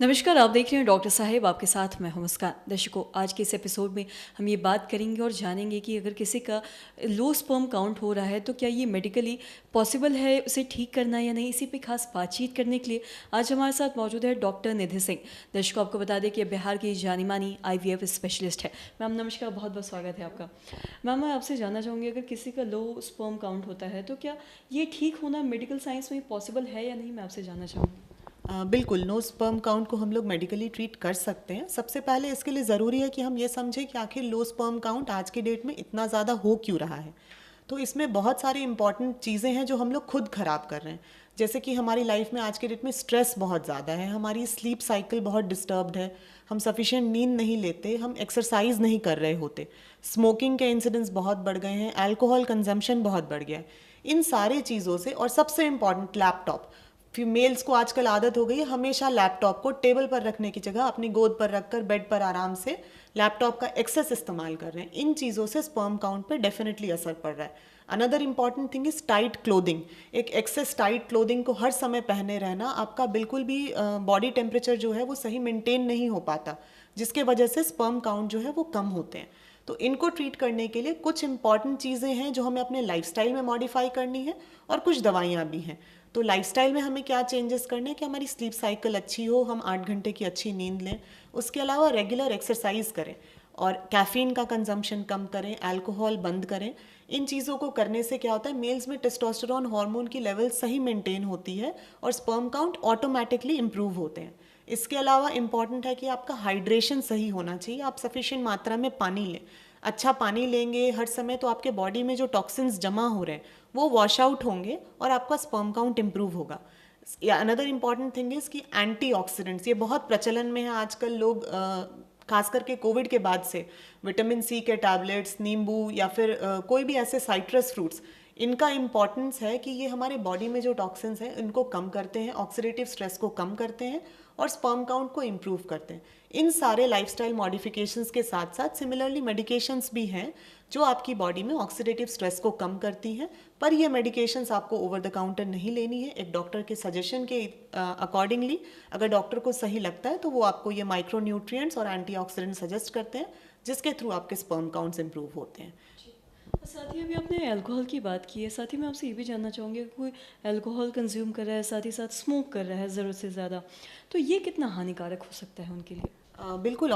नमस्कार, आप देख रहे हैं डॉक्टर साहेब, आपके साथ मैं हूं मुस्कान। दर्शकों, आज के इस एपिसोड में हम ये बात करेंगे और जानेंगे कि अगर किसी का लो स्पर्म काउंट हो रहा है तो क्या ये मेडिकली पॉसिबल है उसे ठीक करना या नहीं। इसी पे खास बातचीत करने के लिए आज हमारे साथ मौजूद है डॉक्टर निधि सिंह। दर्शकों, आपको बता दें कि बिहार की जानी मानी IVF स्पेशलिस्ट है। मैम नमस्कार, बहुत बहुत स्वागत है आपका। मैम, मैं आपसे जानना चाहूँगी, अगर किसी का लो स्पर्म काउंट होता है तो क्या ये ठीक होना मेडिकल साइंस में पॉसिबल है या नहीं, मैं आपसे जानना चाहूँगी। बिल्कुल, नो स्पर्म काउंट को हम लोग मेडिकली ट्रीट कर सकते हैं। सबसे पहले इसके लिए ज़रूरी है कि हम ये समझें कि आखिर लो स्पर्म काउंट आज की डेट में इतना ज़्यादा हो क्यों रहा है। तो इसमें बहुत सारी इंपॉर्टेंट चीज़ें हैं जो हम लोग खुद ख़राब कर रहे हैं। जैसे कि हमारी लाइफ में आज के डेट में स्ट्रेस बहुत ज़्यादा है, हमारी स्लीप साइकिल बहुत डिस्टर्ब्ड है, हम सफिशिएंट नींद नहीं लेते, हम एक्सरसाइज नहीं कर रहे होते, स्मोकिंग के इंसिडेंट्स बहुत बढ़ गए हैं, अल्कोहल कंजम्पशन बहुत बढ़ गया है। इन सारी चीज़ों से, और सबसे इम्पॉर्टेंट लैपटॉप, फीमेल्स को आजकल आदत हो गई है हमेशा लैपटॉप को टेबल पर रखने की जगह अपनी गोद पर रखकर बेड पर आराम से लैपटॉप का एक्सेस इस्तेमाल कर रहे हैं। इन चीज़ों से स्पर्म काउंट पे डेफिनेटली असर पड़ रहा है। Another important thing is tight clothing. एक एक्सेस टाइट क्लोथिंग को हर समय पहने रहना आपका बिल्कुल भी बॉडी टेम्परेचर जो है वो सही मेंटेन नहीं हो पाता, जिसके वजह से स्पर्म काउंट जो है वो कम होते हैं। तो इनको ट्रीट करने के लिए कुछ इंपॉर्टेंट चीज़ें हैं जो हमें अपने लाइफस्टाइल में मॉडिफाई करनी है, और कुछ दवाइयाँ भी हैं। तो लाइफस्टाइल में हमें क्या चेंजेस करने हैं कि हमारी स्लीप साइकिल अच्छी हो, हम 8 घंटे की अच्छी नींद लें, उसके अलावा रेगुलर एक्सरसाइज करें, और कैफ़ीन का कंजम्पशन कम करें, अल्कोहल बंद करें। इन चीज़ों को करने से क्या होता है, मेल्स में टेस्टोस्टेरोन हार्मोन की लेवल सही मेंटेन होती है और स्पर्म काउंट ऑटोमेटिकली इंप्रूव होते हैं। इसके अलावा इम्पॉर्टेंट है कि आपका हाइड्रेशन सही होना चाहिए, आप सफिशिएंट मात्रा में पानी लें। अच्छा पानी लेंगे हर समय तो आपके बॉडी में जो टॉक्सिन्स जमा हो रहे हैं वो वॉश आउट होंगे और आपका स्पर्म काउंट इम्प्रूव होगा। या अनदर इम्पॉर्टेंट थिंग इज़ कि एंटीऑक्सीडेंट्स ये बहुत प्रचलन में है आजकल। लोग खास करके कोविड के बाद से विटामिन सी के टैबलेट्स, नींबू या फिर कोई भी ऐसे साइट्रस फ्रूट्स, इनका इम्पॉर्टेंस है कि ये हमारे बॉडी में जो टॉक्सिन्स हैं इनको कम करते हैं, ऑक्सीडेटिव स्ट्रेस को कम करते हैं और स्पर्म काउंट को इम्प्रूव करते हैं। इन सारे लाइफस्टाइल मॉडिफिकेशंस के साथ साथ सिमिलरली मेडिकेशंस भी हैं जो आपकी बॉडी में ऑक्सीडेटिव स्ट्रेस को कम करती हैं। पर ये मेडिकेशंस आपको ओवर द काउंटर नहीं लेनी है, एक डॉक्टर के सजेशन के अकॉर्डिंगली अगर डॉक्टर को सही लगता है तो वो आपको ये माइक्रो न्यूट्रिएंट्स और एंटीऑक्सीडेंट सजेस्ट करते हैं, जिसके थ्रू आपके स्पर्म काउंट्स इंप्रूव होते हैं। साथ ही अभी आपने अल्कोहल की बात की है, साथ ही मैं आपसे ये भी जानना चाहूँगी, अगर कोई अल्कोहल कंज्यूम कर रहा है, साथ ही साथ स्मोक कर रहा है ज़रूरत से ज़्यादा, तो ये कितना हानिकारक हो सकता है उनके लिए। बिल्कुल,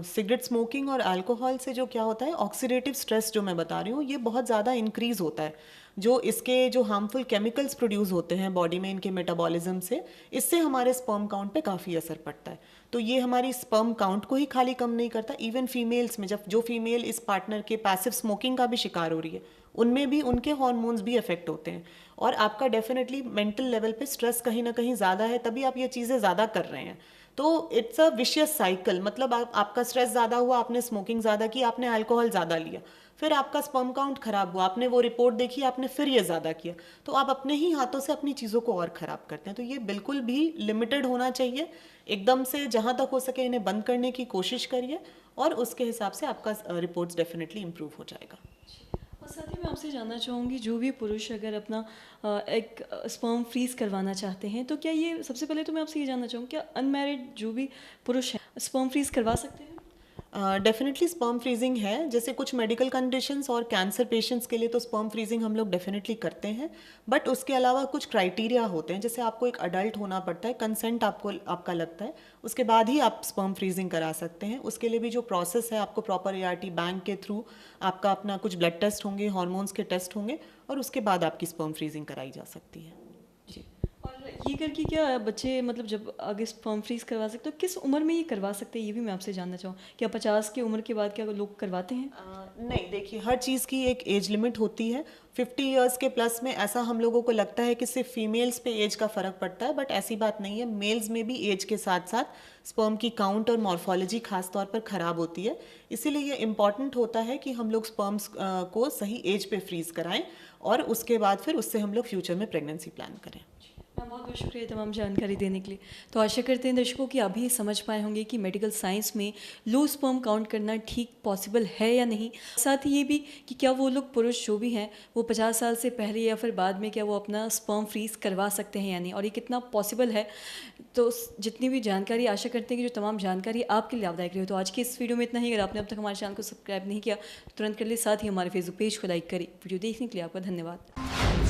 सिगरेट स्मोकिंग और अल्कोहल से जो क्या होता है, ऑक्सीडेटिव स्ट्रेस जो मैं बता रही हूँ ये बहुत ज़्यादा इंक्रीज़ होता है। जो इसके जो हार्मफुल केमिकल्स प्रोड्यूस होते हैं बॉडी में इनके मेटाबॉलिज्म से, इससे हमारे स्पर्म काउंट पे काफ़ी असर पड़ता है। तो ये हमारी स्पर्म काउंट को ही खाली कम नहीं करता, इवन फीमेल्स में जब जो फीमेल इस पार्टनर के पैसिव स्मोकिंग का भी शिकार हो रही है उनमें भी उनके हार्मोन्स भी अफेक्ट होते हैं। और आपका डेफिनेटली मेंटल लेवल पे स्ट्रेस कहीं ना कहीं ज़्यादा है, तभी आप ये चीज़ें ज़्यादा कर रहे हैं। तो इट्स अ विशियस साइकिल। मतलब आपका स्ट्रेस ज़्यादा हुआ, आपने स्मोकिंग ज़्यादा की, आपने अल्कोहल ज़्यादा लिया, फिर आपका स्पर्म काउंट खराब हुआ, आपने वो रिपोर्ट देखी, आपने फिर ये ज़्यादा किया, तो आप अपने ही हाथों से अपनी चीज़ों को और ख़राब करते हैं। तो ये बिल्कुल भी लिमिटेड होना चाहिए। एकदम से जहाँ तक हो सके इन्हें बंद करने की कोशिश करिए, और उसके हिसाब से आपका रिपोर्ट्स डेफिनेटली इम्प्रूव हो जाएगा। और साथ ही मैं आपसे जानना चाहूँगी, जो भी पुरुष अगर अपना एक स्पर्म फ्रीज करवाना चाहते हैं तो क्या ये, सबसे पहले तो मैं आपसे ये जानना चाहूँगी, क्या अनमैरिड जो भी पुरुष हैं स्पर्म फ्रीज करवा सकते हैं। डेफिनेटली स्पर्म फ्रीजिंग है। जैसे कुछ मेडिकल कंडीशंस और कैंसर पेशेंट्स के लिए तो स्पर्म फ्रीजिंग हम लोग डेफिनेटली करते हैं। बट उसके अलावा कुछ क्राइटेरिया होते हैं, जैसे आपको एक अडल्ट होना पड़ता है, कंसेंट आपको आपका लगता है, उसके बाद ही आप स्पर्म फ्रीजिंग करा सकते हैं। उसके लिए भी जो प्रोसेस है, आपको प्रॉपर ART बैंक के थ्रू आपका अपना कुछ ब्लड टेस्ट होंगे, हॉर्मोन्स के टेस्ट होंगे, और उसके बाद आपकी स्पर्म फ्रीजिंग कराई जा सकती है। जी। और ये करके क्या बच्चे, मतलब जब आगे स्पर्म फ्रीज करवा सकते, तो किस उम्र में ये करवा सकते हैं, ये भी मैं आपसे जानना चाहूँ। क्या 50 की उम्र के बाद क्या लोग करवाते हैं। नहीं, देखिए हर चीज़ की एक एज लिमिट होती है। 50 इयर्स के प्लस में ऐसा हम लोगों को लगता है कि सिर्फ फीमेल्स पे एज का फ़र्क पड़ता है, बट ऐसी बात नहीं है। मेल्स में भी एज के साथ साथ स्पर्म की काउंट और मॉर्फोलॉजी खास तौर पर ख़राब होती है। इसीलिए ये इम्पॉर्टेंट होता है कि हम लोग स्पर्म्स को सही एज पे फ्रीज़ कराएं, और उसके बाद फिर उससे हम लोग फ्यूचर में प्रेगनेंसी प्लान करें। हाँ, बहुत बहुत शुक्रिया तमाम जानकारी देने के लिए। तो आशा करते हैं दर्शकों कि अभी समझ पाए होंगे कि मेडिकल साइंस में लो स्पर्म काउंट करना ठीक पॉसिबल है या नहीं। साथ ही ये भी कि क्या वो लोग पुरुष जो भी हैं वो 50 साल से पहले या फिर बाद में क्या वो अपना स्पर्म फ्रीज करवा सकते हैं या नहीं, और ये कितना पॉसिबल है। तो जितनी भी जानकारी, आशा करते हैं कि जो तमाम जानकारी आपके लिए लाभदायक रही हो। तो आज की इस वीडियो में इतना ही। अगर आपने अब तक हमारे चैनल को सब्सक्राइब नहीं किया तो तुरंत कर ले, साथ ही हमारे फेसबुक पेज को लाइक करें। वीडियो देखने के लिए आपका धन्यवाद।